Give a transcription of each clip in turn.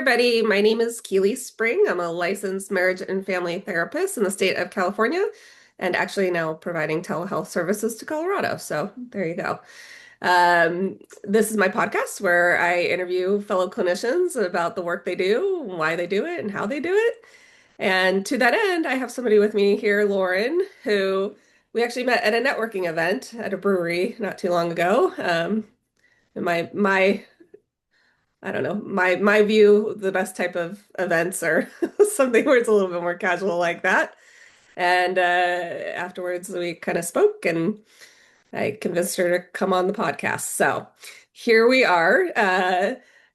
everybody. My name is Kealy Spring. I'm a licensed marriage and family therapist in the state of California and actually now providing telehealth services to Colorado. So there you go. This is my podcast where I interview fellow clinicians about the work they do, why they do it, and how they do it. And to that end, I have somebody with me here, Lauren, who we actually met at a networking event at a brewery not too long ago. And my I don't know. My view, the best type of events are something where it's a little bit more casual like that. And afterwards, we kind of spoke, and I convinced her to come on the podcast. So here we are.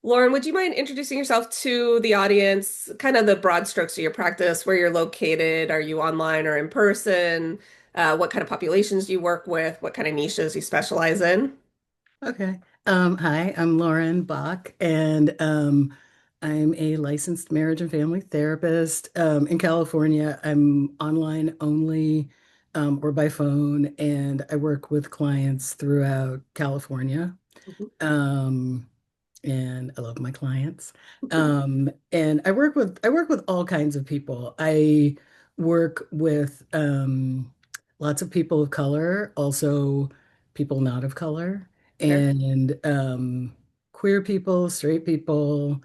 Lauren, would you mind introducing yourself to the audience? Kind of the broad strokes of your practice, where you're located. Are you online or in person? What kind of populations do you work with? What kind of niches you specialize in? Okay. Hi, I'm Lauren Bock, and I'm a licensed marriage and family therapist. In California, I'm online only, or by phone, and I work with clients throughout California. Um, and I love my clients. And I work with all kinds of people. I work with lots of people of color, also people not of color, Sure. and queer people, straight people,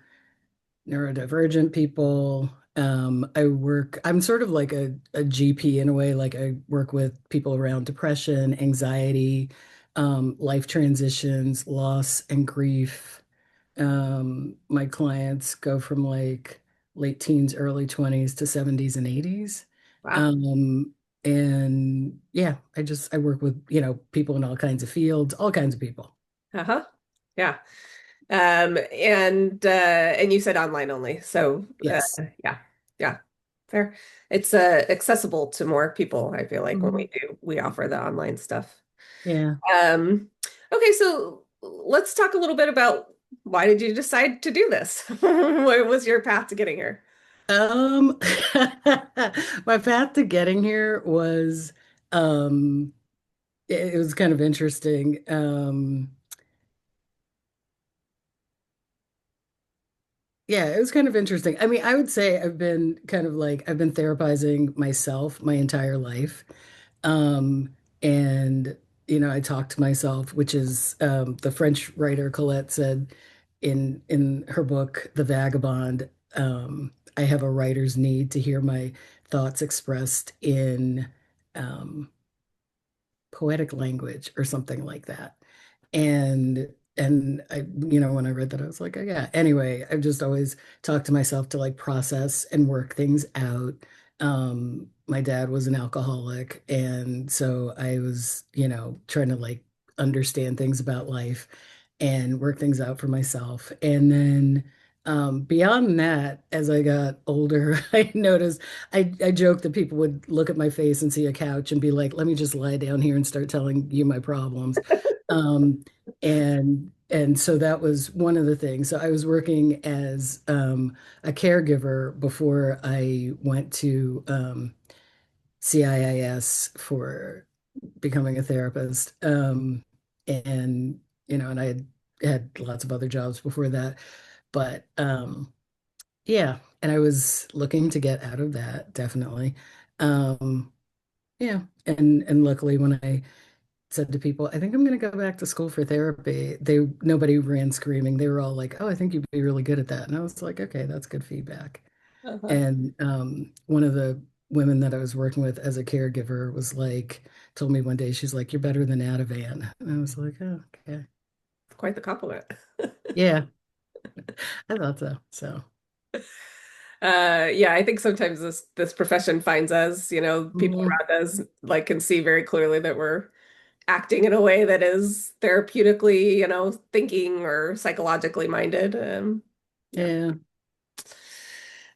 neurodivergent people. I'm sort of like a GP in a way, like I work with people around depression, anxiety, life transitions, loss and grief. My clients go from like late teens, early 20s to 70s and 80s. Wow. Um, and yeah, I work with, people in all kinds of fields, all kinds of people. Uh-huh. Yeah. And you said online only. So Yes. yeah. Yeah. Fair. It's accessible to more people, I feel like when Mhm. we offer the online stuff. Yeah. Um okay, so let's talk a little bit about why did you decide to do this? What was your path to getting here? Um, my path to getting here was, um, it was kind of interesting. Yeah, it was kind of interesting. I mean, I would say I've been therapizing myself my entire life. Um, and I talk to myself, which is the French writer Colette said in her book, The Vagabond, I have a writer's need to hear my thoughts expressed in um, poetic language or something like that. And when I read that, I was like, oh, yeah. Anyway, I've just always talked to myself to like process and work things out. My dad was an alcoholic, and so I was, trying to like understand things about life and work things out for myself. And then beyond that, as I got older, I noticed I joked that people would look at my face and see a couch and be like, let me just lie down here and start telling you my problems. Um, and so that was one of the things. So I was working as a caregiver before I went to CIIS for becoming a therapist. And I had lots of other jobs before that. But yeah, and I was looking to get out of that, definitely. Um, yeah, and luckily when I said to people, I think I'm going to go back to school for therapy, nobody ran screaming. They were all like, "Oh, I think you'd be really good at that." And I was like, "Okay, that's good feedback." Uh-huh. And one of the women that I was working with as a caregiver was like, told me one day, she's like, "You're better than Ativan." And I was like, "Oh, okay." Quite the compliment. Yeah, I thought so. So, Yeah, I think sometimes this profession finds us, people mhm. around us like can see very clearly that we're acting in a way that is therapeutically, thinking or psychologically minded. Yeah.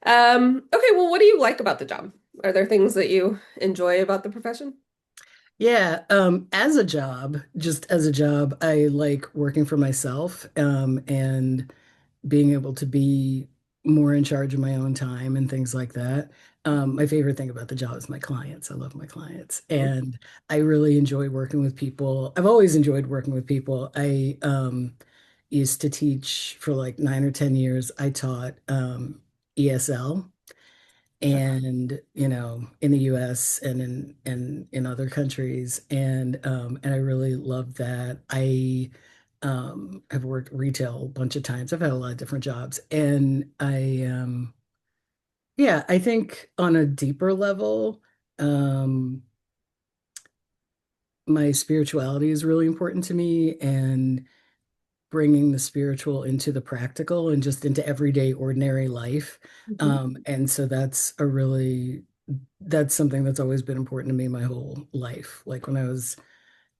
Yeah. Okay, well, what do you like about the job? Are there things that you enjoy about the profession? Yeah, as a job, just as a job, I like working for myself, and being able to be more in charge of my own time and things like that. My favorite thing about the job is my clients. I love my clients, and I really enjoy working with people. I've always enjoyed working with people. used to teach for like 9 or 10 years. I taught ESL, and in the US and in other countries, and I really love that. I have worked retail a bunch of times. I've had a lot of different jobs, and yeah, I think on a deeper level, um my spirituality is really important to me, and bringing the spiritual into the practical and just into everyday ordinary life. Mhm. And so that's something that's always been important to me my whole life. Like when I was,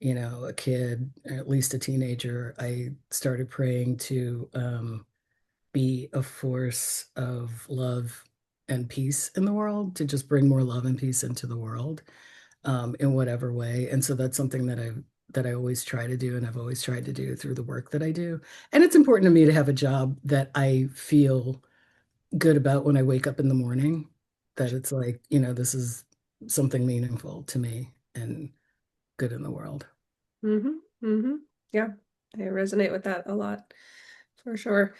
a kid, or at least a teenager, I started praying to be a force of love and peace in the world, to just bring more love and peace into the world, in whatever way. And so that's something that I always try to do, and I've always tried to do through the work that I do. And it's important to me to have a job that I feel good about when I wake up in the morning, that it's like, this is something meaningful to me and good in the world. Hmm. Hmm. Yeah, I resonate with that a lot for sure.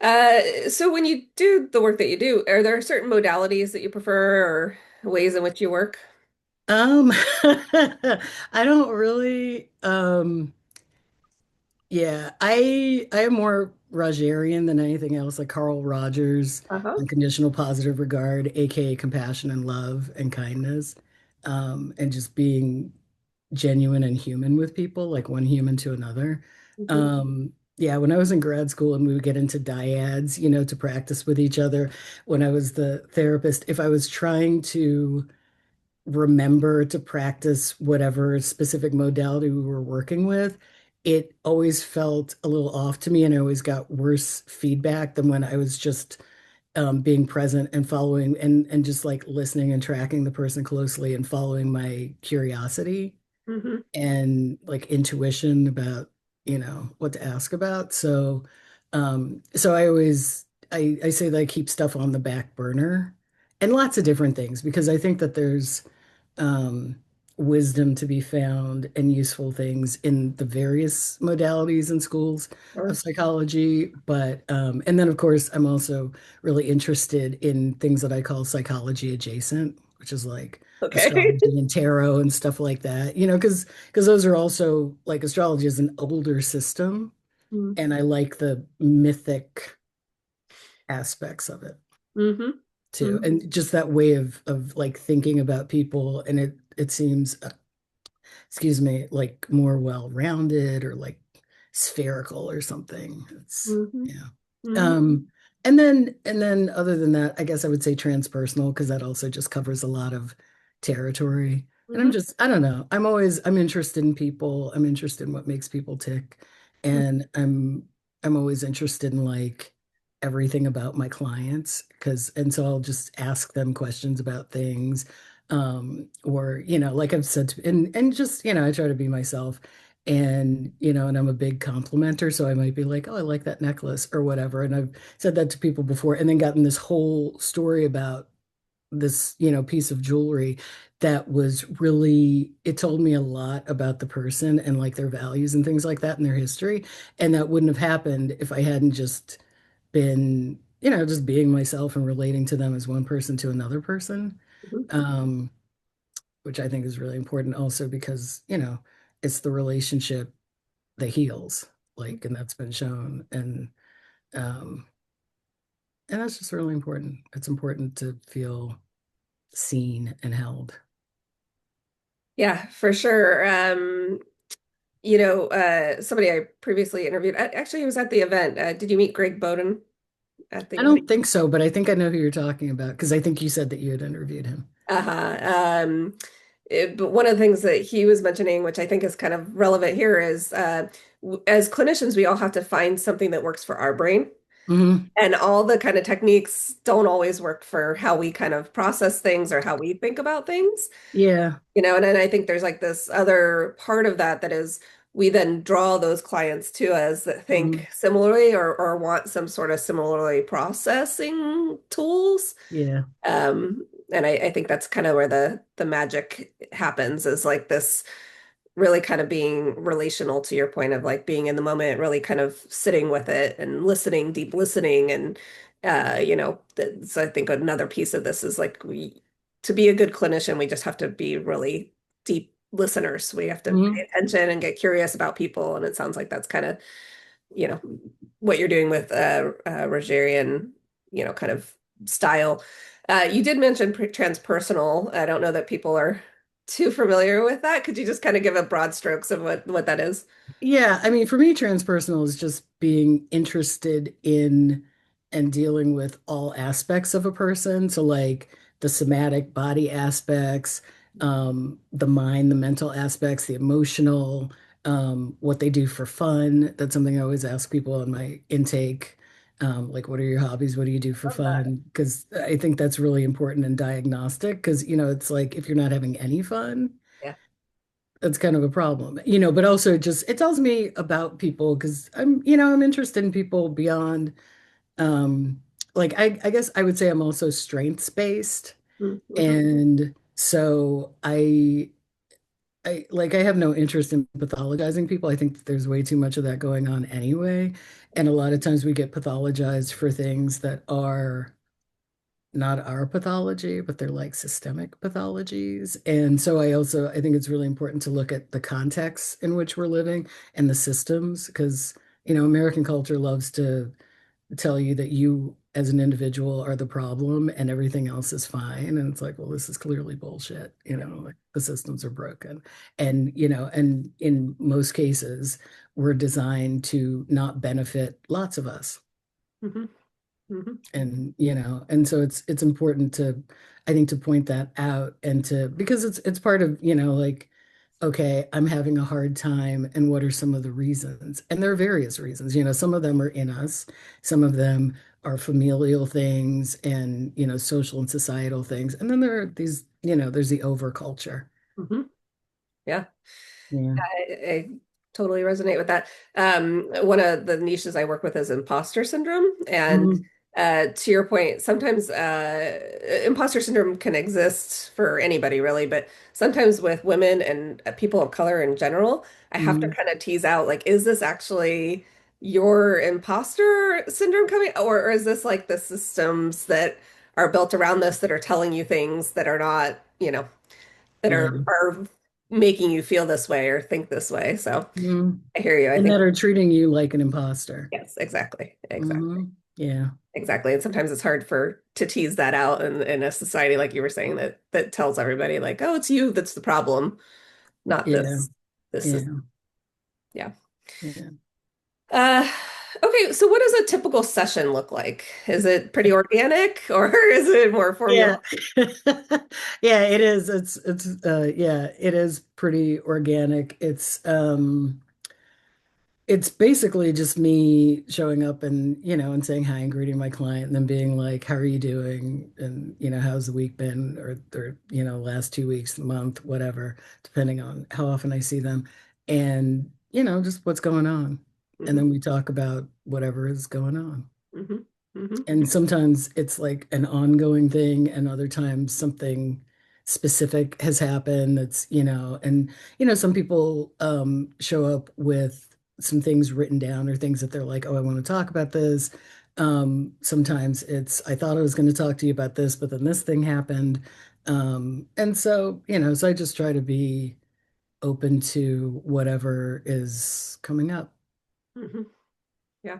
So when you do the work that you do, are there certain modalities that you prefer or ways in which you work? Um, I don't really, yeah, I am more Rogerian than anything else, like Carl Rogers, Uh-huh. unconditional positive regard, aka compassion and love and kindness, and just being genuine and human with people, like one human to another. Hmm. Yeah, when I was in grad school and we would get into dyads, to practice with each other, when I was the therapist, if I was trying to remember to practice whatever specific modality we were working with, it always felt a little off to me, and I always got worse feedback than when I was just being present and following and just like listening and tracking the person closely and following my curiosity Hmm. and like intuition about, what to ask about. So I say that I keep stuff on the back burner, and lots of different things, because I think that there's um, wisdom to be found and useful things in the various modalities and schools of Or psychology. And then, of course, I'm also really interested in things that I call psychology adjacent, which is like okay. astrology and tarot and stuff like that, because those are also like astrology is an older system, and I like the mythic aspects of it Mm-hmm. too, Hmm. and just that way of like thinking about people, and it seems excuse me, like more well-rounded or like spherical or something. It's Hmm. yeah. Hmm. Um, and then other than that, I guess I would say transpersonal, because that also just covers a lot of territory. And Hmm. I don't know. I'm interested in people. I'm interested in what makes people tick. And I'm always interested in like everything about my clients, and so I'll just ask them questions about things. Or, like I've said and just, I try to be myself, and I'm a big complimenter, so I might be like, oh, I like that necklace or whatever. And I've said that to people before, and then gotten this whole story about this, piece of jewelry that was really, it told me a lot about the person and like their values and things like that and their history. And that wouldn't have happened if I hadn't just been, just being myself and relating to them as one person to another person. Um, which I think is really important also because, it's the relationship that heals, like, and that's been shown. Um, and that's just really important. It's important to feel seen and held. Yeah, for sure. Somebody I previously interviewed, actually, he was at the event. Did you meet Greg Bowden at the I event? don't think so, but I think I know who you're talking about, because I think you said that you had interviewed him. Uh-huh. But one of the things that he was mentioning, which I think is kind of relevant here, is as clinicians, we all have to find something that works for our brain. Hmm. And all the kind of techniques don't always work for how we kind of process things or how we think about things. Yeah. And then I think there's like this other part of that that is we then draw those clients to us that Hmm. think similarly or want some sort of similarly processing tools. Yeah. And I think that's kind of where the magic happens is like this. really kind of being relational to your point of like being in the moment, really kind of sitting with it and listening, deep listening. And, so I think another piece of this is like to be a good clinician, we just have to be really deep listeners. We have to pay Mhm. attention and get curious about people. And it sounds like that's kind of, you know, what you're doing with Rogerian, kind of style. You did mention transpersonal. I don't know that people are too familiar with that. Could you just kind of give a broad strokes of what that is? Yeah, I mean, for me, transpersonal is just being interested in and dealing with all aspects of a person. So, like the somatic body aspects, the mind, the mental aspects, the emotional, what they do for fun. That's something I always ask people in my intake. Like, what are your hobbies? What do you do for Love that. fun? Because I think that's really important and diagnostic. Because, it's like if you're not having any fun, Yeah. that's kind of a problem, but also just it tells me about people because I'm interested in people beyond um like I guess I would say I'm also strengths based. Mm-hmm. And so I have no interest in pathologizing people. I think that there's way too much of that going on anyway. And a lot of times we get pathologized for things that are not our pathology, but they're like systemic pathologies. And so I think it's really important to look at the context in which we're living and the systems, because, American culture loves to tell you that you as an individual are the problem and everything else is fine. And it's like, well, this is clearly bullshit. Yeah. Like the systems are broken. And in most cases, we're designed to not benefit lots of us. Mm-hmm. Mm-hmm. And so it's important to, I think, to point that out and to, because it's part of, like, okay, I'm having a hard time, and what are some of the reasons? And there are various reasons. Some of them are in us, some of them are familial things and, social and societal things, and then there are these, there's the overculture. Mm-hmm. Yeah. Yeah. I totally resonate with that. One of the niches I work with is imposter syndrome. And Mhm. to your point, sometimes imposter syndrome can exist for anybody, really, but sometimes with women and people of color in general, I have to Mhm. kind of tease out like, is this actually your imposter syndrome coming, or is this like the systems that are built around this that are telling you things that are not, that Yeah. are making you feel this way or think this way. So Mhm. I hear you. I And think that are treating you like an imposter. yes, exactly. Exactly. Yeah. Exactly. And sometimes it's hard to tease that out in a society like you were saying that tells everybody like, oh, it's you that's the problem, not Yeah. this. This is Yeah. yeah. Yeah. Uh okay, so what does a typical session look like? Is it pretty organic or is it more formula? Yeah. Yeah, it is. Yeah, it is pretty organic. It's basically just me showing up and, and saying hi and greeting my client and then being like, how are you doing? And, how's the week been? Or, last 2 weeks, month, whatever, depending on how often I see them. And, just what's going on. And Hmm. then we talk about whatever is going on. Hmm. Hmm. And sometimes it's like an ongoing thing, and other times something specific has happened that's, and some people show up with some things written down or things that they're like, oh, I want to talk about this. Sometimes it's, I thought I was going to talk to you about this, but then this thing happened. And so, so I just try to be open to whatever is coming up. Hmm. Yeah.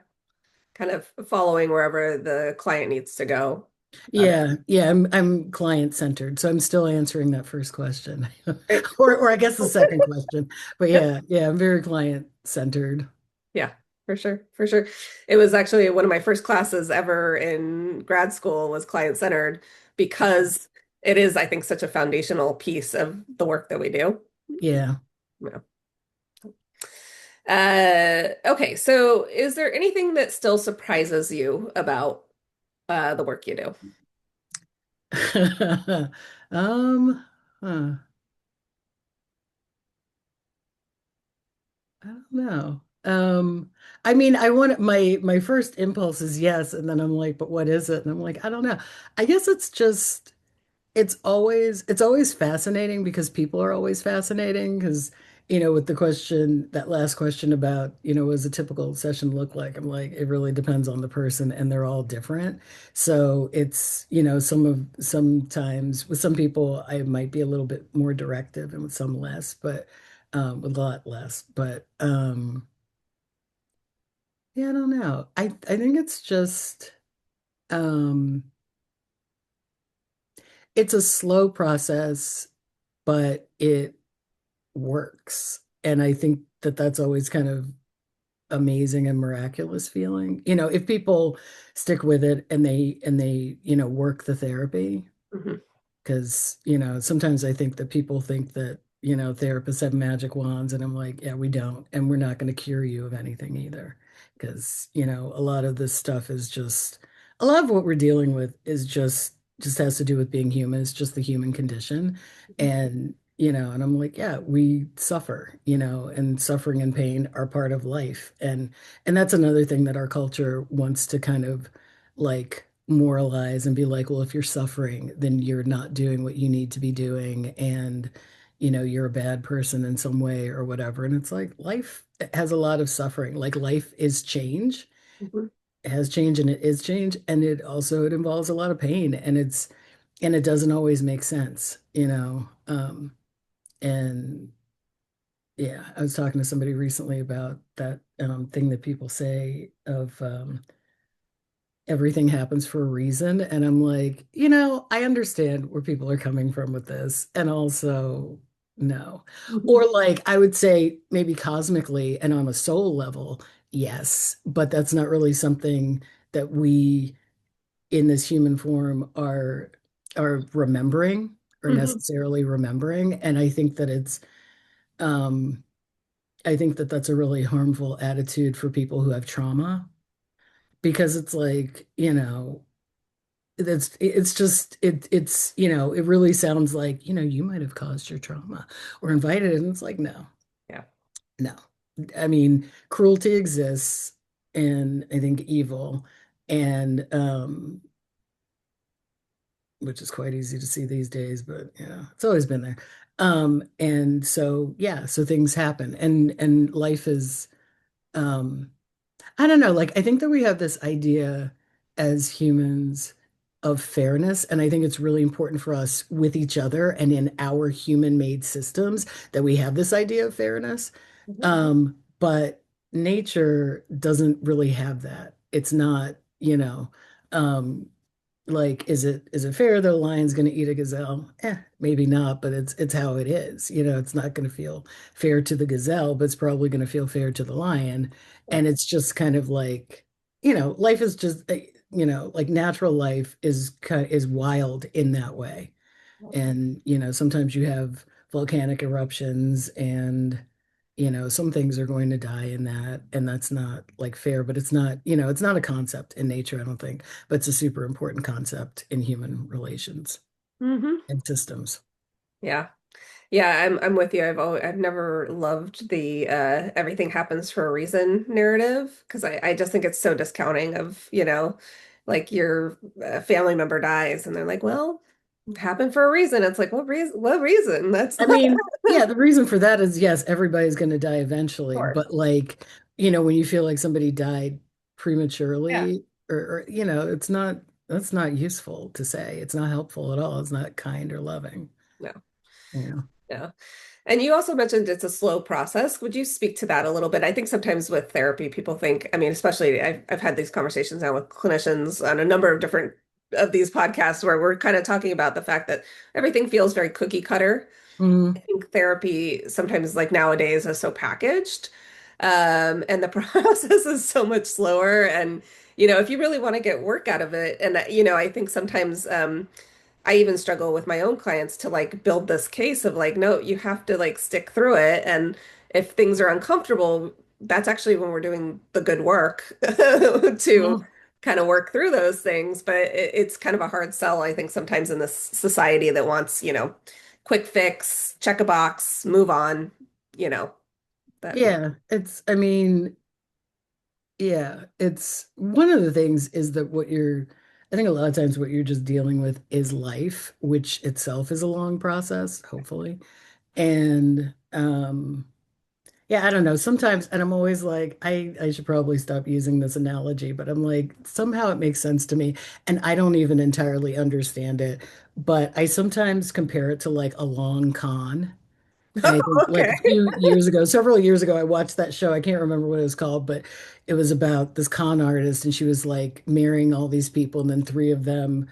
Kind of following wherever the client needs to go. Um, Yeah, yeah, I'm client centered, so I'm still answering that first question, right. or I guess the second question. But yeah, yeah, I'm very client centered. Yeah, for sure, for sure. It was actually one of my first classes ever in grad school was client centered because it is, I think, such a foundational piece of the work that we do. Yeah. Yeah. Okay, so is there anything that still surprises you about the work you do? Um, huh, I don't know. I mean, I want my first impulse is yes, and then I'm like, but what is it? And I'm like, I don't know. I guess it's just it's always fascinating because people are always fascinating because with the question, that last question about, what does a typical session look like? I'm like, it really depends on the person and they're all different. So it's, sometimes with some people, I might be a little bit more directive and with some less, but with a lot less. But yeah, I don't know. I think it's just, um, it's a slow process, but it works. And I think that that's always kind of amazing and miraculous feeling. If people stick with it and they work the therapy, Hmm. because, sometimes I think that people think that, therapists have magic wands, and I'm like, yeah, we don't. And we're not going to cure you of anything either. Because, a lot of this stuff is just, a lot of what we're dealing with is just has to do with being human. It's just the human condition. And, and I'm like, yeah, we suffer, and suffering and pain are part of life. And that's another thing that our culture wants to kind of like moralize and be like, well, if you're suffering, then you're not doing what you need to be doing, and you're a bad person in some way or whatever. And it's like life has a lot of suffering. Like life is change. Hmm. It has change and it is change. And it involves a lot of pain. And it doesn't always make sense. And yeah, I was talking to somebody recently about that thing that people say of everything happens for a reason. And I'm like, I understand where people are coming from with this. And also, no. Hmm. Or like, I would say maybe cosmically and on a soul level, yes, but that's not really something that we in this human form are remembering or Hmm. necessarily remembering. And um, I think that that's a really harmful attitude for people who have trauma because it's like, it's just it really sounds like you might have caused your trauma or invited it, and it's like no, Yeah. no. I mean, cruelty exists, and I think evil, and which is quite easy to see these days, but it's always been there. And so yeah, so things happen, and life is um I don't know. Like, I think that we have this idea as humans of fairness. And I think it's really important for us with each other and in our human-made systems that we have this idea of fairness. Hmm. But nature doesn't really have that. It's not, um, like, is it fair that a lion's going to eat a gazelle? Maybe not, but it's how it is. It's not going to feel fair to the gazelle, but it's probably going to feel fair to the lion. Yeah. And it's just kind of like, life is just, like natural life is wild in that way. And, sometimes you have volcanic eruptions and, some things are going to die in that. And that's not like fair, but it's not a concept in nature, I don't think, but it's a super important concept in human relations Hmm. and systems. Yeah. Yeah, I'm with you. I've never loved the everything happens for a reason narrative because I just think it's so discounting of, like your family member dies and they're like, well, it happened for a reason. It's like, what reason? What reason? That's I not mean, yeah, the reason for that is yes, everybody's going to die eventually, course. but like, when you feel like somebody died Yeah. prematurely or that's not useful to say. It's not helpful at all. It's not kind or loving. No. Yeah. No. And you also mentioned it's a slow process. Would you speak to that a little bit? I think sometimes with therapy, people think, I mean, especially I've had these conversations now with clinicians on a number of different of these podcasts where we're kind of talking about the fact that everything feels very cookie cutter. I Mhm. think therapy sometimes like nowadays is so packaged. And the process is so much slower. And, if you really want to get work out of it, and, I think sometimes I even struggle with my own clients to like build this case of like, no, you have to like stick through it. And if things are uncomfortable, that's actually when we're doing the good work to Mhm. kind of work through those things. But it's kind of a hard sell, I think, sometimes in this society that wants, quick fix, check a box, move on, you know, that. Yeah, I mean, yeah, it's one of the things is that I think a lot of times what you're just dealing with is life, which itself is a long process, hopefully. And Yeah, I don't know. Sometimes, and I'm always like, I should probably stop using this analogy, but I'm like, somehow it makes sense to me, and I don't even entirely understand it. But I sometimes compare it to like a long con. And I think like Okay. a few years ago, several years ago, I watched that show. I can't remember what it was called, but it was about this con artist, and she was like marrying all these people, and then three of them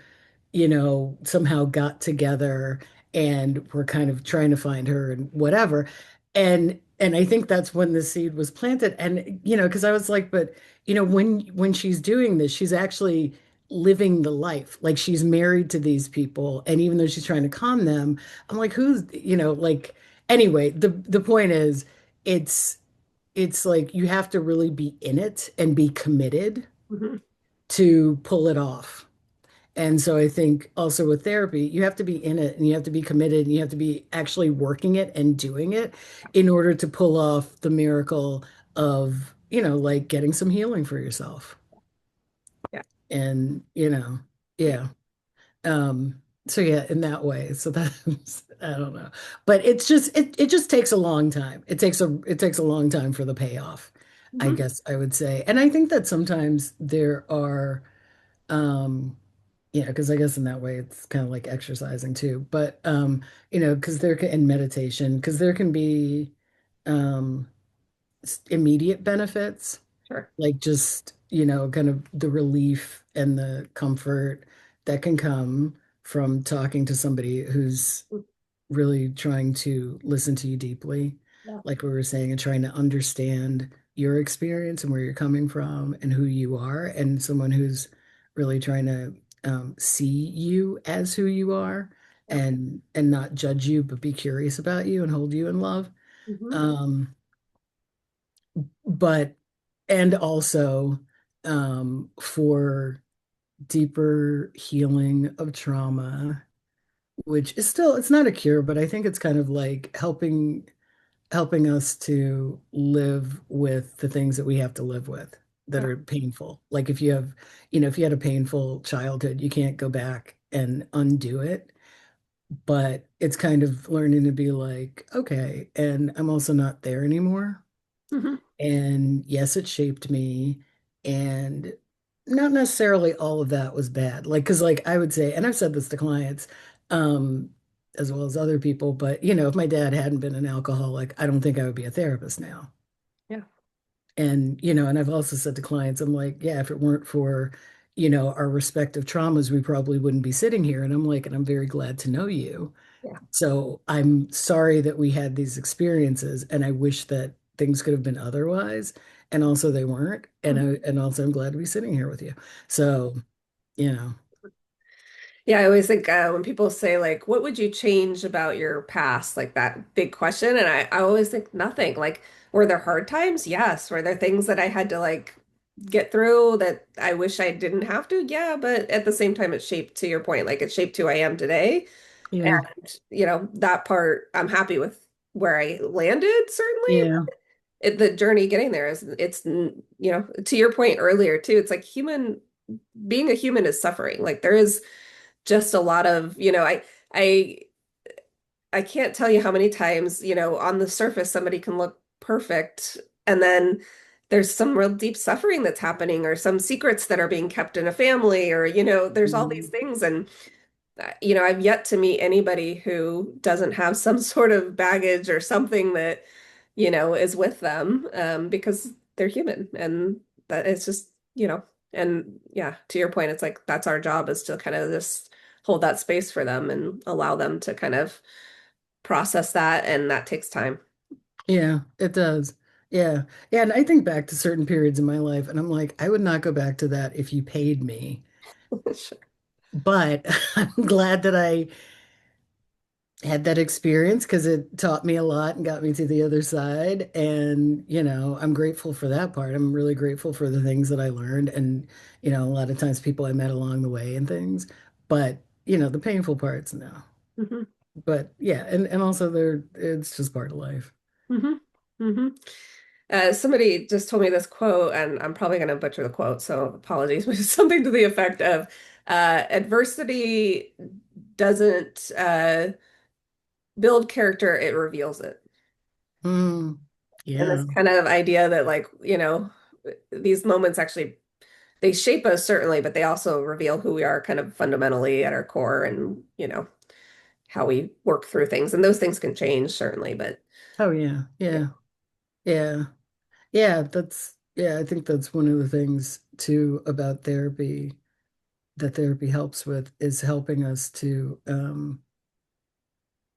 somehow got together and were kind of trying to find her and whatever. And I think that's when the seed was planted. And because I was like, but when she's doing this, she's actually living the life. Like she's married to these people. And even though she's trying to con them, I'm like, like anyway, the point is it's it's like you have to really be in it and be committed Mhm. to pull it off. And so I think also with therapy, you have to be in it and you have to be committed and you have to be actually working it and doing it in order to pull off the miracle of, like getting some healing for yourself. Yeah. And, Yeah. yeah. So yeah, in that way. So that's I don't know. But it just takes a long time. It takes a long time for the payoff, I Mhm. guess I would say. And I think that sometimes there are because I guess in that way it's kind of like exercising too. But because in meditation, because there can be um immediate benefits, Sure. like just, kind of the relief and the comfort that can come from talking to somebody who's Mm. really trying to listen to you deeply, Yeah. like we were saying, and trying to understand your experience and where you're coming from and who you are, and someone who's really trying to see you as who you are Yeah. and not judge you, but be curious about you and hold you in love. Mhm. Um, but and also for deeper healing of trauma, which is still it's not a cure, but I think it's kind of like helping us to live with the things that we have to live with that Yeah. are painful. Like if you had a painful childhood, you can't go back and undo it, but it's kind of learning to be like, okay, and I'm also not there anymore. Mhm. And yes, it shaped me. And not necessarily all of that was bad. Like, because, like, I would say, and I've said this to clients, um, as well as other people, but, if my dad hadn't been an alcoholic, I don't think I would be a therapist now. Yeah. And I've also said to clients, I'm like, yeah, if it weren't for, our respective traumas, we probably wouldn't be sitting here. And I'm like, and I'm very glad to know you. Yeah. So I'm sorry that we had these experiences, and I wish that things could have been otherwise. And also they weren't. And also I'm glad to be sitting here with you. So, you know, Yeah, I always think when people say like, "What would you change about your past?" Like that big question, and I always think nothing. Like, were there hard times? Yes. Were there things that I had to like get through that I wish I didn't have to? Yeah, but at the same time, it shaped, to your point, like it shaped who I am today. yeah, And that part, I'm happy with where I landed, certainly. yeah, The journey getting there is to your point earlier too, it's like being a human is suffering. Like there is just a lot of, I I can't tell you how many times, on the surface somebody can look perfect and then there's some real deep suffering that's happening or some secrets that are being kept in a family or, there's all these mm, things. And I've yet to meet anybody who doesn't have some sort of baggage or something that, is with them, because they're human and that it's just, and yeah, to your point, it's like that's our job is to kind of just hold that space for them and allow them to kind of process that. And that takes time. yeah, it does. Yeah. Yeah. And I think back to certain periods in my life, and I'm like, I would not go back to that if you paid me. Sure. But I'm glad that I had that experience because it taught me a lot and got me to the other side. And, I'm grateful for that part. I'm really grateful for the things that I learned and, a lot of times people I met along the way and things. But, the painful parts, no. Hmm. But yeah, and also it's just part of life. Hmm. Hmm. Somebody just told me this quote, and I'm probably going to butcher the quote, so apologies, but it's something to the effect of adversity doesn't build character, it reveals it. Mm. And this Yeah. kind of idea that like, these moments actually they shape us certainly, but they also reveal who we are kind of fundamentally at our core and, how we work through things. And those things can change certainly, but Oh yeah. yeah. Yeah. Yeah. Yeah, I think that's one of the things too about therapy that therapy helps with is helping us to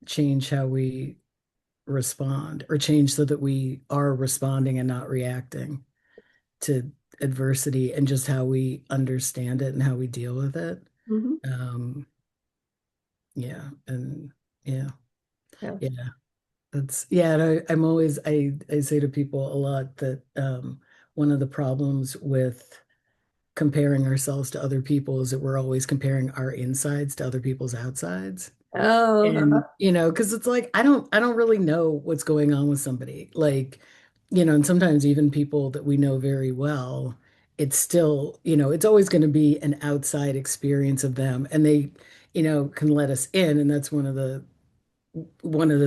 change how we respond or change so that we are responding and not reacting to adversity and just how we understand it and how we deal with it. Mhm. Um, yeah, and yeah, Yeah. yeah, and I'm always I say to people a lot that one of the problems with comparing ourselves to other people is that we're always comparing our insides to other people's outsides. Oh, And because it's like I don't really know what's going on with somebody. Like, and sometimes even people that we know very well, it's still, it's always going to be an outside experience of them and they, can let us in. And that's one of the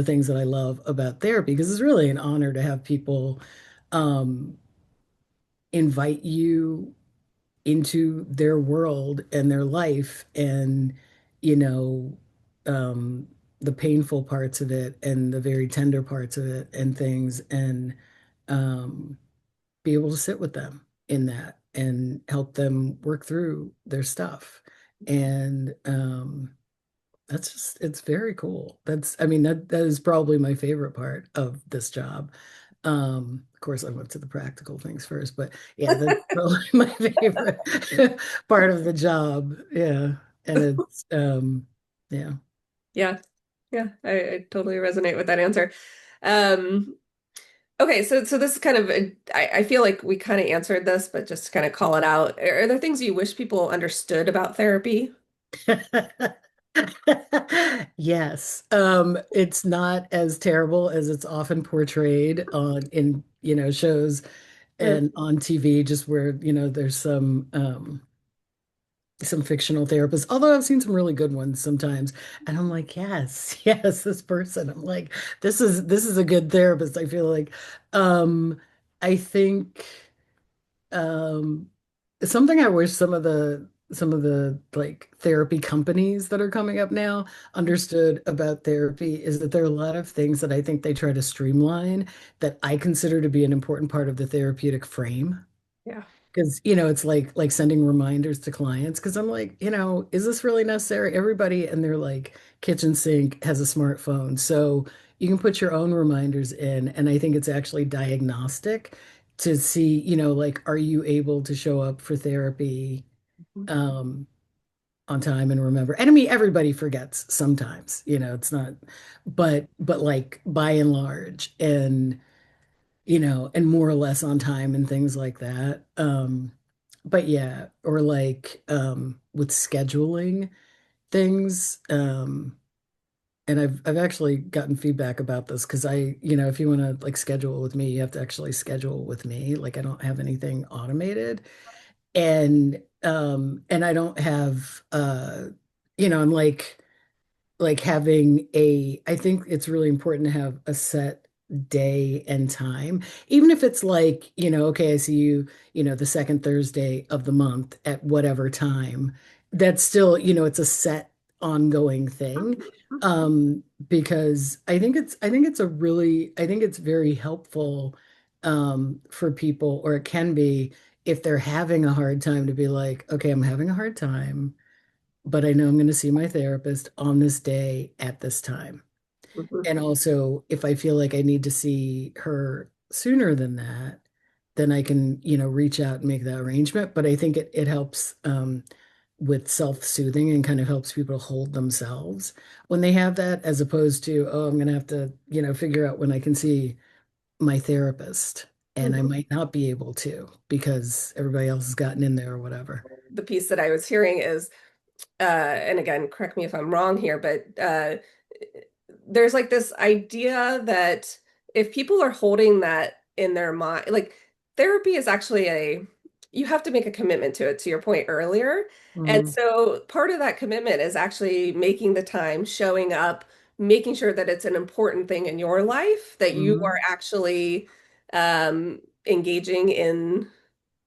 things that I love about therapy because it's really an honor to have people um invite you into their world and their life and you know um the painful parts of it and the very tender parts of it and things and um be able to sit with them in that and help them work through their stuff and that's just it's very cool. I mean that is probably my favorite part of this job. Of course, I went to the practical things first, but yeah, that's probably my favorite part of the job. Yeah. And it's yeah. yeah. Yeah. I totally resonate with that answer. Um, okay, so this is kind of I feel like we kind of answered this, but just to kind of call it out. Are there things you wish people understood about therapy? Yes. It's not as terrible as it's often portrayed in, shows Mm, and on TV, just where, there's some fictional therapists, although I've seen some really good ones sometimes. And I'm like, yes, yes, this person. I'm like, this is a good therapist. I feel like I think um something I wish some of the like therapy companies that are coming up now understood about therapy is that there are a lot of things that I think they try to streamline that I consider to be an important part of the therapeutic frame. yeah. Because, it's like sending reminders to clients. Because I'm like, is this really necessary? Everybody and their like kitchen sink has a smartphone. So you can put your own reminders in. And I think it's actually diagnostic to see, like, are you able to show up for therapy Mhm. um, on time and remember? And I mean, everybody forgets sometimes, it's not, but like by and large. And more or less on time and things like that. But yeah, or like with scheduling things. And I've actually gotten feedback about this because if you want to like schedule with me, you have to actually schedule with me. Like I don't have anything automated. And I don't have I'm like having I think it's really important to have a set day and time, even if it's like, okay, I see you, the second Thursday of the month at whatever time. That's still, it's a set ongoing thing. Because I think it's very helpful for people, or it can be if they're having a hard time to be like, okay, I'm having a hard time but I know I'm going to see my therapist on this day at this time. Mhm. And also, if I feel like I need to see her sooner than that, then I can, reach out and make that arrangement. But I think it helps with self-soothing and kind of helps people hold themselves when they have that, as opposed to, oh, I'm going to have to, figure out when I can see my therapist. And I Mhm. might not be able to because everybody else has gotten in there or whatever. The piece that I was hearing is and again, correct me if I'm wrong here, but there's like this idea that if people are holding that in their mind, like therapy is actually you have to make a commitment to it, to your point earlier. And Mhm. so part of that commitment is actually making the time, showing up, making sure that it's an important thing in your life, that you are Mhm. actually, engaging in,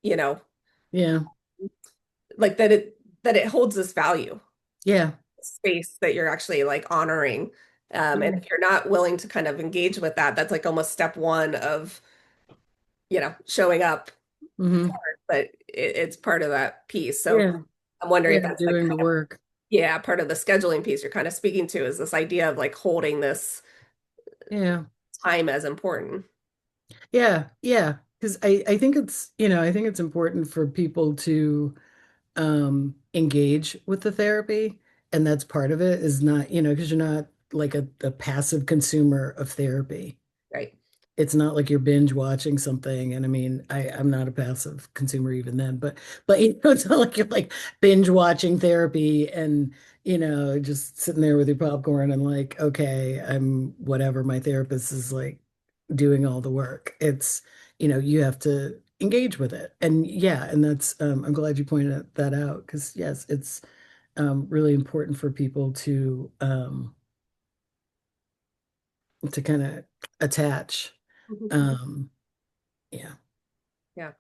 you know, Yeah. like that it holds this value, Yeah. space that you're actually like honoring. And Yeah. if you're not willing to kind of engage with that, that's like almost step one of, showing up, Hmm. but it's part of that piece. So Yeah. I'm wondering Yeah. if that's like Doing the kind of, work. yeah, part of the scheduling piece you're kind of speaking to is this idea of like holding this Yeah. time as important. Yeah. Yeah. Because I think it's, I think it's important for people to engage with the therapy. And that's part of it is not, because you're not like a passive consumer of therapy. Right. It's not like you're binge watching something. And I mean, I'm not a passive consumer even then, but it's not like you're like binge watching therapy and just sitting there with your popcorn and like, okay, I'm whatever my therapist is like doing all the work. It's, you have to engage with it. And yeah, and that's I'm glad you pointed that out because yes, it's really important for people to kind of attach. Mhm. Um, yeah. Yeah.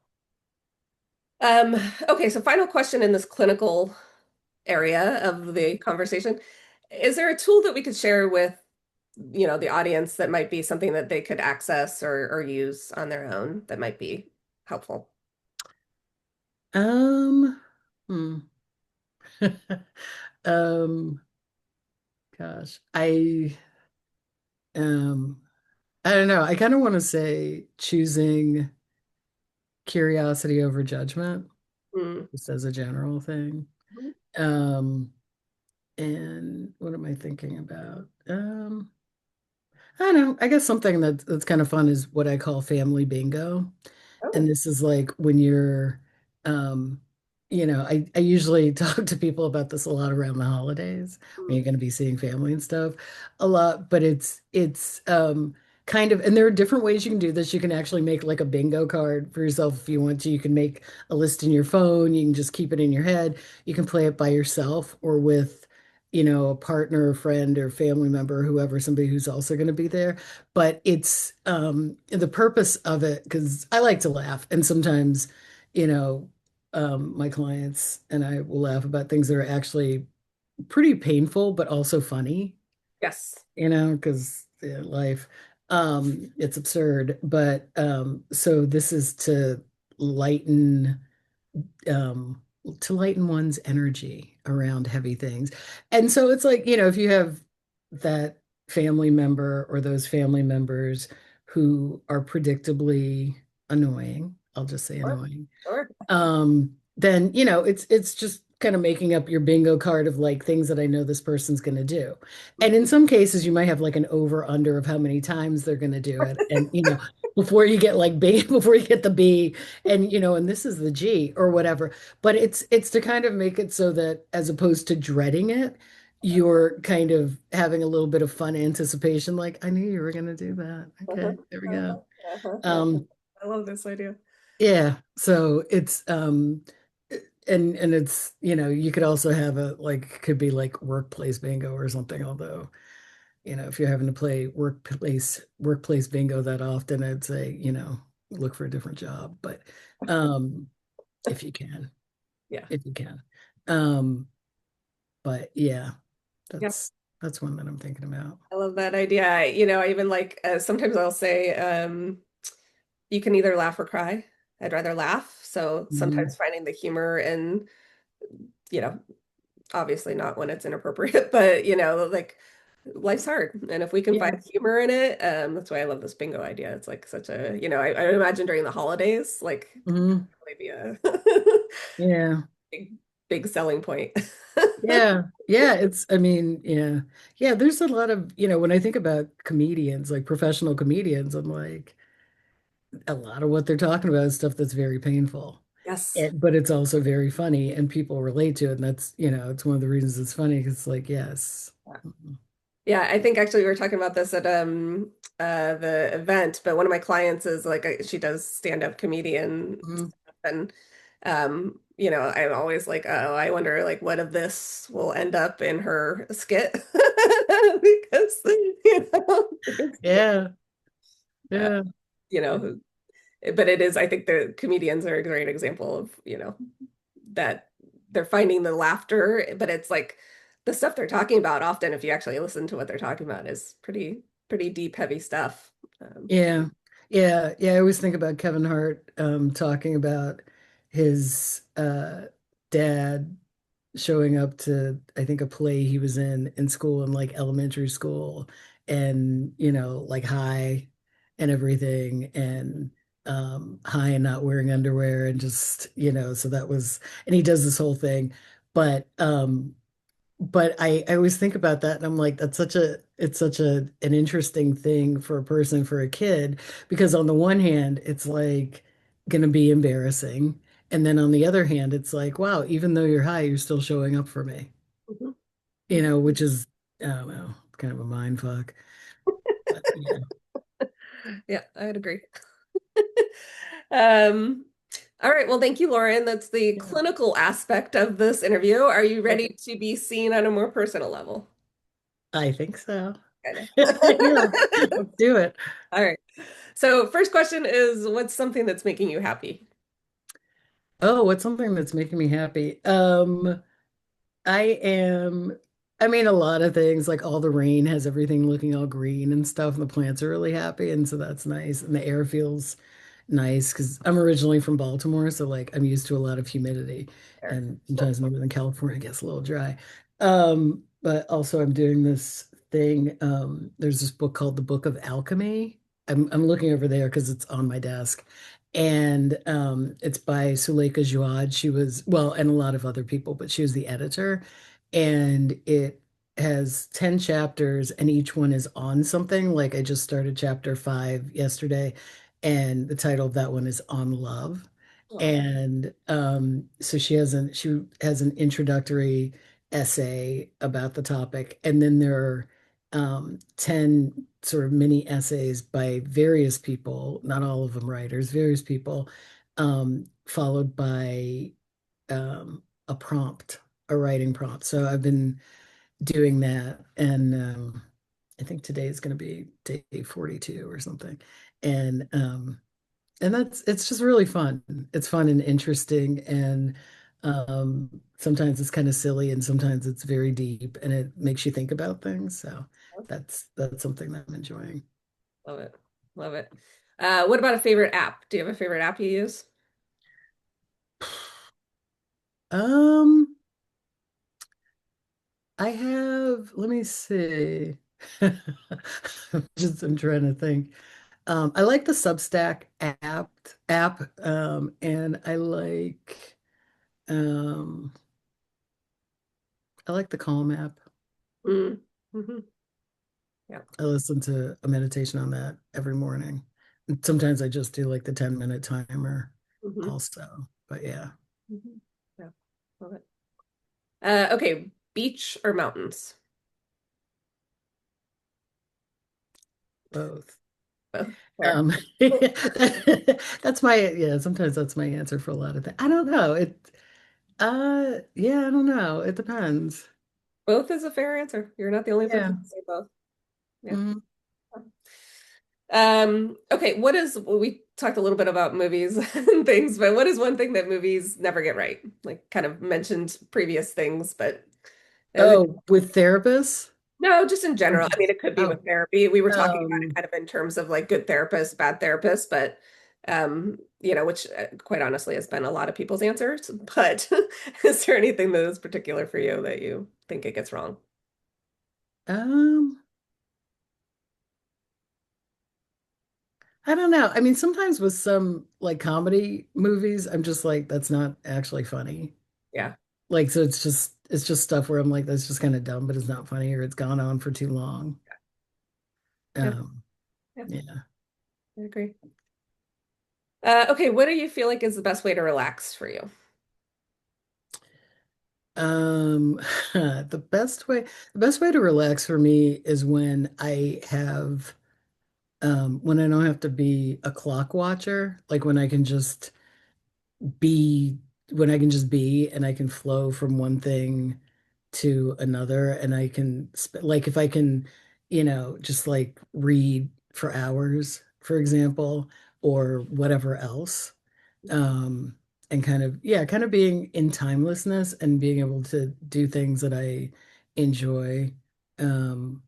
Um, okay, so final question in this clinical area of the conversation. Is there a tool that we could share with, the audience that might be something that they could access or use on their own that might be helpful? Um, hmm. Um, gosh, um I don't know. I kind of want to say choosing curiosity over judgment, Mm. just as a general thing. Um, and what am I thinking about? I don't know. I guess something that's kind of fun is what I call family bingo. And Oh. this is like when you're, um, I usually talk to people about this a lot around the holidays when Mm. you're going to be seeing family and stuff a lot, but it's kind of, and there are different ways you can do this. You can actually make like a bingo card for yourself if you want to. You can make a list in your phone. You can just keep it in your head. You can play it by yourself or with, a partner, or friend, or family member, whoever, somebody who's also going to be there. But it's the purpose of it because I like to laugh, and sometimes, you know, my clients and I will laugh about things that are actually pretty painful, but also funny, Yes. because life, it's absurd. But so this is lighten um, to lighten one's energy around heavy things. And so it's like, if you have that family member or those family members who are predictably annoying, I'll just say Sure. annoying, Sure. then it's just kind of making up your bingo card of like things that I know this person's going to do. And in some cases, you might have like an over under of how many times they're going to do it. And before you get like B, before you get the B, and and this is the G or whatever. But it's to kind of make it so that as opposed to dreading it, you're kind of having a little bit of fun anticipation, like I knew you were going to do that. Uh-huh. Okay, there we Uh-huh. go. Uh-huh. Uh-huh. Um, I love this idea. yeah, so it's and it's you could also have a like could be like workplace bingo or something, although if you're having to play workplace bingo that often, I'd say look for a different job, but um if you can Yeah. if you can um but yeah, Yeah. that's one that I'm thinking about. I love that idea. I even like sometimes I'll say you can either laugh or cry. I'd rather laugh. So Mhm. sometimes finding the humor in, you know, obviously not when it's inappropriate, but like life's hard. And if we can Yeah. find humor in it, that's why I love this bingo idea. It's like such a, I would imagine during the holidays, like Hmm. maybe a Yeah. big, big selling point. Yeah. Yeah. I mean, yeah. Yeah. There's a lot of, when I think about comedians, like professional comedians, I'm like, a lot of what they're talking about is stuff that's very painful. Yes. But it's also very funny and people relate to it. And that's, it's one of the reasons it's funny because it's like, yes. Mhm. Yeah, I think actually we were talking about this at the event, but one of my clients is like she does stand-up comedian Mhm. stuff, and I'm always like, oh, I wonder like what of this will end up in her skit because it's Yeah. uh, Yeah. you know but it is, I think the comedians are a great example of, that they're finding the laughter, but it's like the stuff they're talking about often, if you actually listen to what they're talking about, is pretty deep, heavy stuff. Yeah. Yeah. I always think about Kevin Hart talking about his dad showing up to, I think, a play he was in school, in like elementary school, and like high and everything, and high and not wearing underwear, and just, so that was, and he does this whole thing. But I always think about that, and I'm like, it's such an interesting thing for a person, for a kid, because on the one hand, it's like gonna be embarrassing. And then on the other hand, it's like, wow, even though you're high, you're still showing up for me, Mhm. which is, I don't know, kind of a mind fuck. But yeah. Yeah, I'd agree. Um, all right. Well, thank you, Lauren. That's the Yeah. clinical aspect of this interview. Are you Okay. ready to be seen on a more personal level? I think so. Kind of. Yeah, let's do it. All right. So, first question is, what's something that's making you happy? Oh, what's something that's making me happy? I am, I mean, a lot of things, like all the rain has everything looking all green and stuff, and the plants are really happy. And so that's nice. And the air feels nice because I'm originally from Baltimore. So, like, I'm used to a lot of humidity. There. And sometimes Northern California gets a little dry. But also, I'm doing this thing. There's this book called The Book of Alchemy. I'm looking over there because it's on my desk. And it's by Suleika Jouad. She was, well, and a lot of other people, but she was the editor. And it has 10 chapters, and each one is on something. Like, I just started chapter 5 yesterday, and the title of that one is On Love. Oh, And so she has an introductory essay about the topic, and then there are 10 sort of mini essays by various people, not all of them writers, various people, followed by a prompt, a writing prompt. So I've been doing that, and I think today is going to be day 42 or something. And it's just really fun. It's fun and interesting, and sometimes it's kind of silly, and sometimes it's very deep, and it makes you think about things. So that's something that I'm enjoying. love it. Love it. What about a favorite app? Do you have a favorite app you use? Um, I have, let me see. I'm trying to think. I like the Substack app, and um, I like the Calm app. Mm. Hmm. Yeah. I listen to a meditation on that every morning. And sometimes I just do like the 10-minute timer Hmm. also. But yeah, Hmm. Yeah. Love it. Okay, beach or mountains? both. Both. Fair. Um, sometimes that's my answer for a lot of things. I don't know. Yeah, I don't know. It depends. Both is a fair answer. You're not the only Yeah. person to say both. Yeah. Mhm. Okay, we talked a little bit about movies and things, but what is one thing that movies never get right? Like kind of mentioned previous things, but uh, Oh, with therapists? no, just in Or general. I mean, just, it could be oh, with therapy. We were talking about it um, kind of in terms of like good therapists, bad therapists, but which quite honestly has been a lot of people's answers. But is there anything that is particular for you that you think it gets wrong? um, I don't know. I mean, sometimes with some like comedy movies, I'm just like, that's not actually funny. Yeah. Like, so it's just stuff where I'm like, that's just kind of dumb, but it's not funny, or it's gone on for too long. Yeah. Um, Yeah. yeah. I agree. Okay, what do you feel like is the best way to relax for you? Um, the best way to relax for me is when I don't have to be a clock watcher, like be, when I can just be, and I can flow from one thing to another, and I can, like, if I can, just like read for hours, for example, or whatever else. Um, and kind of, yeah, kind of being in timelessness and being able to do things that I enjoy.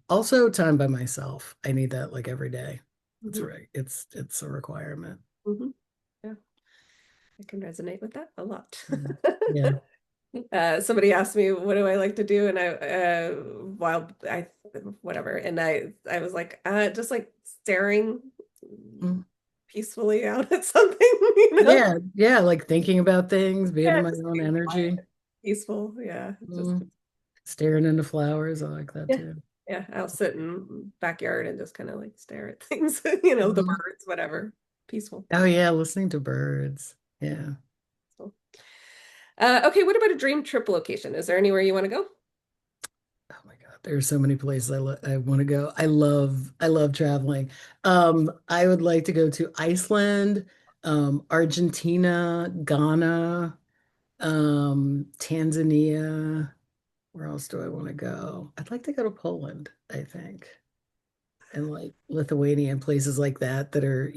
Also time by myself. I need that like every day. That's Mhm. right. It's a requirement. Mhm. Yeah, I can resonate with that a lot. Mm. Yeah. Somebody asked me, what do I like to do? And while I, whatever. And I was like, just like staring Mm. peacefully out at something, you know? Yeah, yeah, like thinking about things, being in Yeah, my just own being quiet, energy. peaceful. Yeah, just, Mm. Staring into flowers. I like that yeah. too. Yeah, I'll sit in backyard and just kind of like stare at things, the Mhm. birds, whatever. Peaceful. Oh yeah, listening to birds. Yeah. So, okay, what about a dream trip location? Is there anywhere you want to go? Oh my God, there are so many places I want to go. I love traveling. I would like to go to Iceland, Argentina, Ghana, Tanzania. Where else do I want to go? I'd like to go to Poland, I think. And like Lithuania and places like that that are,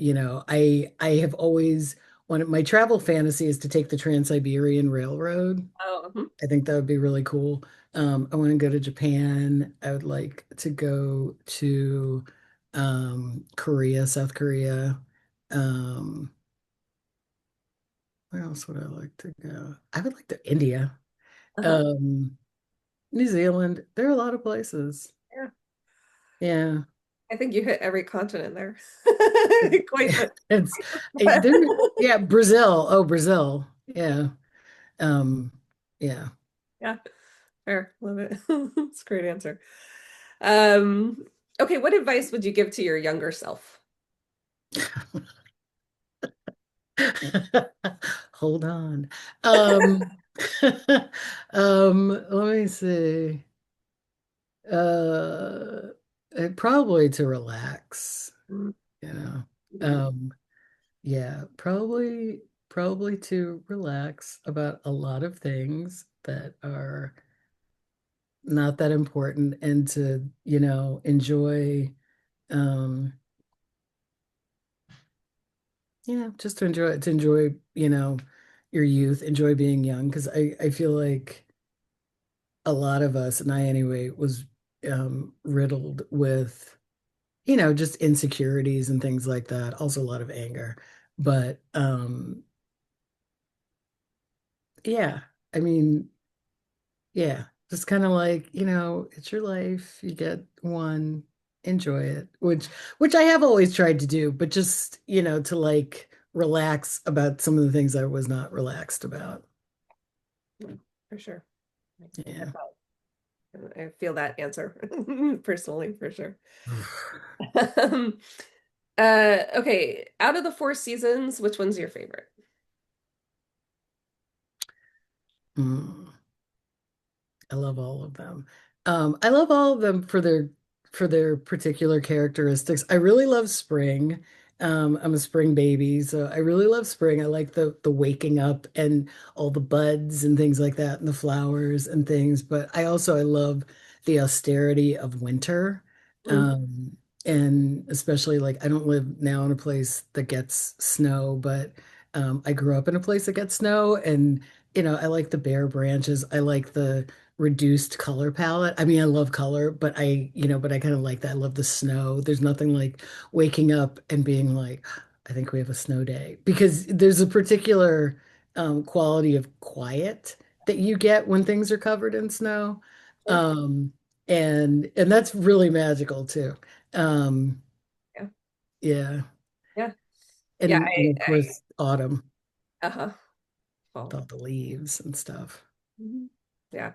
I have always wanted my travel fantasy is to take the Trans-Siberian Railroad. Oh, mhm. I think that would be really cool. I want to go to Japan. I would like to go to Korea, South Korea. Um, where else would I like to go? I would like to India, Uh-huh. um, New Zealand. There are a lot of places. Yeah. Yeah. I think you hit every continent there. Quite the, It's there, yeah, Brazil. Oh, Brazil. Yeah. Um, yeah. yeah, fair. Love it. It's a great answer. Um, okay, what advice would you give to your younger self? Hold on. Let me see. Uh, probably to relax, you know. Mhm. Um, yeah, probably to relax about a lot of things that are not that important and to, enjoy um just to enjoy, your youth, enjoy being young because I feel like a lot of us, and I anyway, was riddled with, just insecurities and things like that. Also a lot of anger. But yeah, I mean, yeah, just kind of like, it's your life. You get one, enjoy it, which I have always tried to do, but just, to like relax about some of the things I was not relaxed about. Yeah, for sure. I Yeah. I feel that answer personally, for sure. Um, okay, out of the four seasons, which one's your favorite? Mm. I love all of them. I love all of them for their particular characteristics. I really love spring. I'm a spring baby, so I really love spring. I like the waking up and all the buds and things like that, and the flowers and things. But I love the austerity of winter. Mm, And especially like I don't live now in a place that gets snow, but I grew up in a place that gets snow, and I like the bare branches. I like the reduced color palette. I mean, I love color, but I kind of like that. I love the snow. There's nothing like waking up and being like, I think we have a snow day because there's a particular quality of quiet that you get when things are covered in snow. yeah, Um, and that's really magical too. Um, yeah, yeah. yeah, yeah. And of course, autumn Uh-huh. with Fall. all the leaves and stuff. Mhm. Yeah.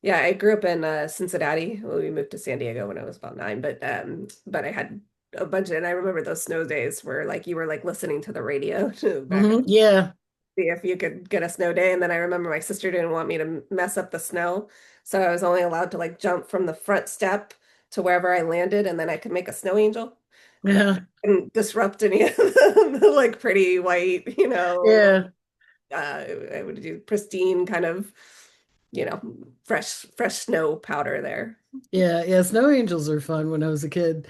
Yeah, I grew up in Cincinnati. Well, we moved to San Diego when I was about 9, but I had a bunch of, and I remember those snow days where like you were like listening to the radio to back up, Yeah. see if you could get a snow day. And then I remember my sister didn't want me to mess up the snow, so I was only allowed to like jump from the front step to wherever I landed, and then I could make a snow angel. But Yeah. I didn't disrupt any of the like pretty white, Yeah. I would do pristine kind of, fresh snow powder there. Yeah, yeah, snow angels are fun when I was a kid.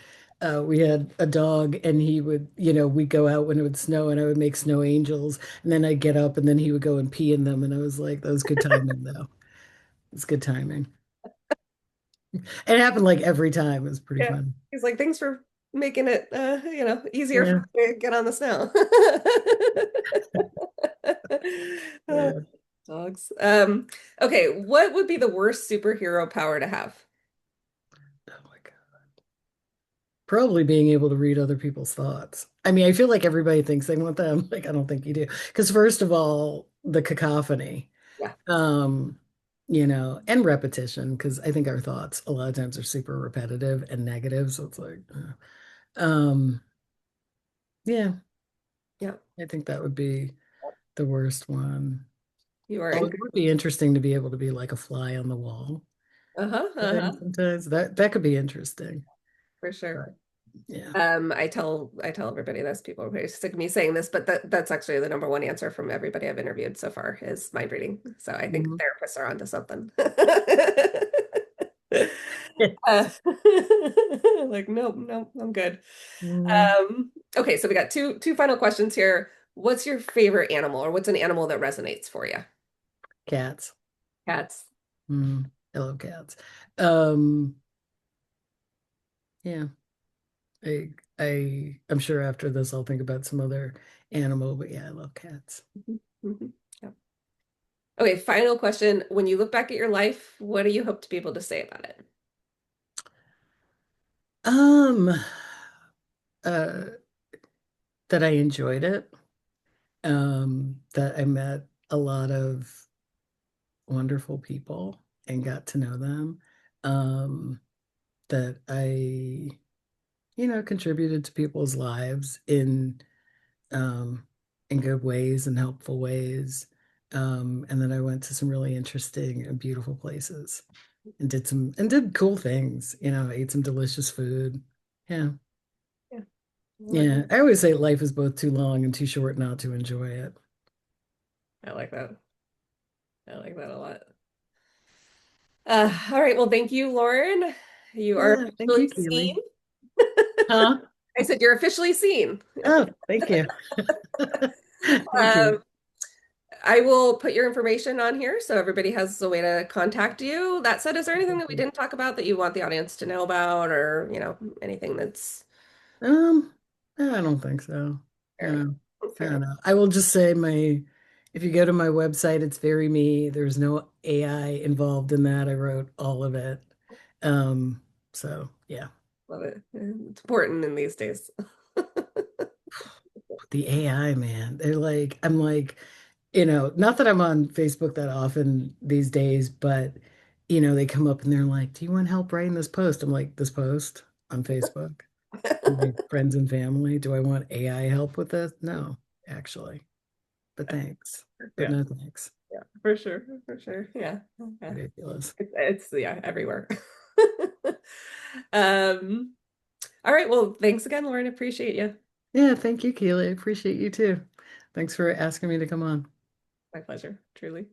we had a dog and he would, we'd go out when it would snow and I would make snow angels and then I'd get up and then he would go and pee in them. And I was like, that was good timing though. It's good timing. It happened like every time. It was pretty Yeah. fun. He's like, thanks for making it, easier for Yeah. me to get on the snow. Uh, Yeah. dogs. Okay, what would be the worst superhero power to have? Oh my God. Probably being able to read other people's thoughts. I mean, I feel like everybody thinks they want them. Like, I don't think you do. Because first of all, the cacophony, Yeah, um, and repetition, because I think our thoughts a lot of times are super repetitive and negative. So it's like, yeah, yeah. I think that would be the worst one. You are Although in. it would be interesting to be able to be like a fly on the wall. Uh-huh, I think uh-huh, sometimes that could be interesting. for sure. But yeah. I tell everybody this. People are very sick of me saying this, but that's actually the number one answer from everybody I've interviewed so far is mind reading. So I think Mhm. therapists are onto something. Yeah. Uh, like, nope, nope, I'm good. Mm, Okay, so we got two final questions here. What's your favorite animal, or what's an animal that resonates for you? cats. Cats. I love cats. Um, yeah, I'm sure after this I'll think about some other animal, but yeah, I love cats. Mhm, mhm. Yeah. Okay, final question. When you look back at your life, what do you hope to be able to say about it? Um, uh, that I enjoyed it. That I met a lot of wonderful people and got to know them. Um, that I, contributed to people's lives um, in good ways and helpful ways. And then I went to some really interesting and beautiful places and did cool things. Ate some delicious food. Yeah. Yeah, Yeah. I always say life is both too long and too short not to enjoy it. I like that. I like that a lot. All right. Well, thank you, Lauren. You are Yeah. Thank officially you, seen. Keely. Huh? I said you're officially seen. Oh, thank you. Thank you. Um, I will put your information on here so everybody has a way to contact you. That said, is there anything that we didn't talk about that you want the audience to know about, or anything that's Um, I don't think so. fair enough? No, I Fair don't enough. know. I will just say if you go to my website, it's very me. There's no AI involved in that. I wrote all of it. Um, so yeah, Love it. It's important in these days. the AI, man. I'm like, not that I'm on Facebook that often these days, but they come up and they're like, "Do you want help writing this post?" I'm like, "This post on Facebook?" My friends and family. Do I want AI help with this? No, actually. But thanks. But Yeah, no thanks. yeah, for sure, for sure. Yeah, yeah. Ridiculous. It's yeah, everywhere. Um, all right. Well, thanks again, Lauren. Appreciate you. Yeah, thank you, Keely. I appreciate you too. Thanks for asking me to come on. My pleasure, truly.